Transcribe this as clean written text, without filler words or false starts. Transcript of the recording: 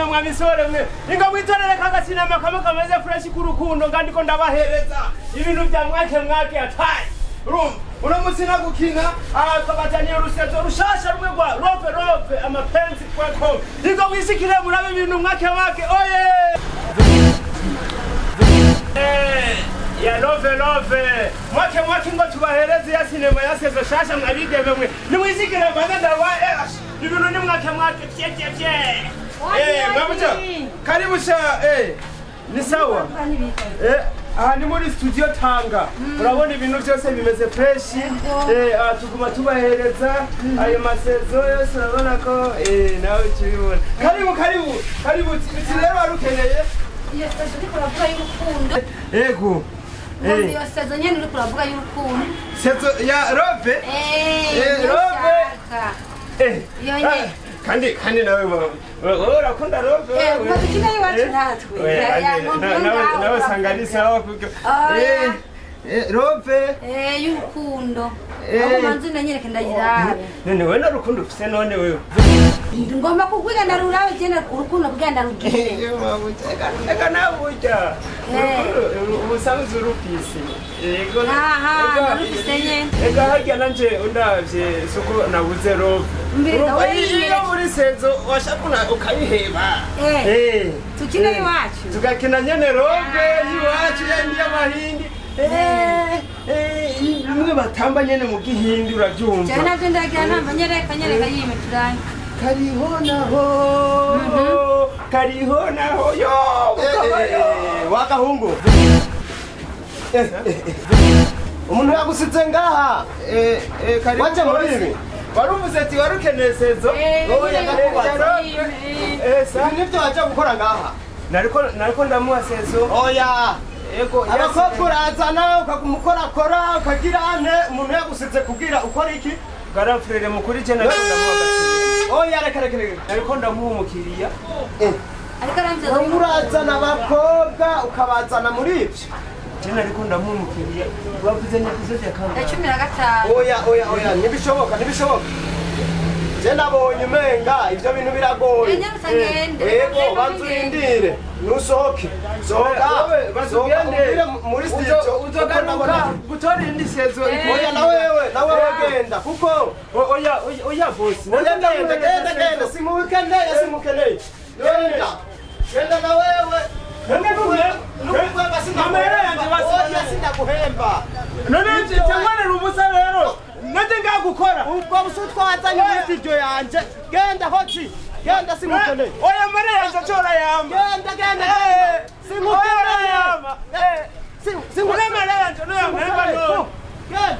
Mwamisore mwe inga mwitorere kagasinema kamwe kameze fresh kurukundo ngandiko ndabahereza ibintu bya mwake ataye urumva uno musina gukina akabataniye rusezo rushasha rumwe rwa rove amapenzi kwako inga mwisikire murabe ibintu mwake oye ya love mwake ngo tubahereze ya sinema ya sezo shasha mwabigeme mwe nimwisikire baganda wa ibintu ni mwake pye mabuja karibu sha ni sawa aha ni muri studio Tanga urabona ibintu byose bimeze fresh tuguma tubahereza ayo masezo yose urabona ko nawe kibibona karibu rero warukeneye iyo sezo uri kuravuga y'urukundo yego iyo sezo nyene uri kuravuga y'urukundo sezo ya Rove Rove iyo nyene kandi nawe urakunda Rove mwadukina iwacu natwe nawe sangani sawa kuko Rove y'urukundo aho manzi nanyereke ndayirabe none wewe narukundo ufise none wewe ngomba kugwiga narurawe cyane urukundo kugenda rugire eka nabuja ubusanzwe urupisi yego narusenye eka harya nanje undavye suko nabuze Rove iyo muri sezo washakuna ukayiheba tukina iwacu tugakina nyene Rove iwacu yendi y'amahindi nimwe batamba nyene mu gihindi urabyumva cyane navyo ndagira namba nyereka yime turanye kariho naho yo wakahungu umuntu yagusize ngaha waje muri ibi waruvuze ati warukeneye sezo wowe yagakubaza nibyo waje gukora ngaha nariko ndamuha sezo oya ego abakobwa urazana ukagumukorakora ukagira ane umuntu yagusize kubwira ukora iki garafrere mukuri cyane nariko ndamuha gasize oya reka nariko ndamuha umukiriya ariko aramvye urazana abakobwa ukabazana muri ivyo cyane nariko ndamuha umukiriya bavuze episode ya kanga 15 oya nibishoboka je nabonye umenga ivyo bintu biragoye yego bazurindire nusohoke sohoka bazugende muri studio uzogaruka gutora indi sezo oya nawe genda kuko oya boss genda simukeneye genda na wewe sindaguhemba none cyangwa ubusa rero nanje ngagukora ubwo busutwa wazanye muri studio yanje genda hoci genda simukeneye oya mare yanje chora yamba genda simukeneye yamba simukeneye mare yanje no yamba genda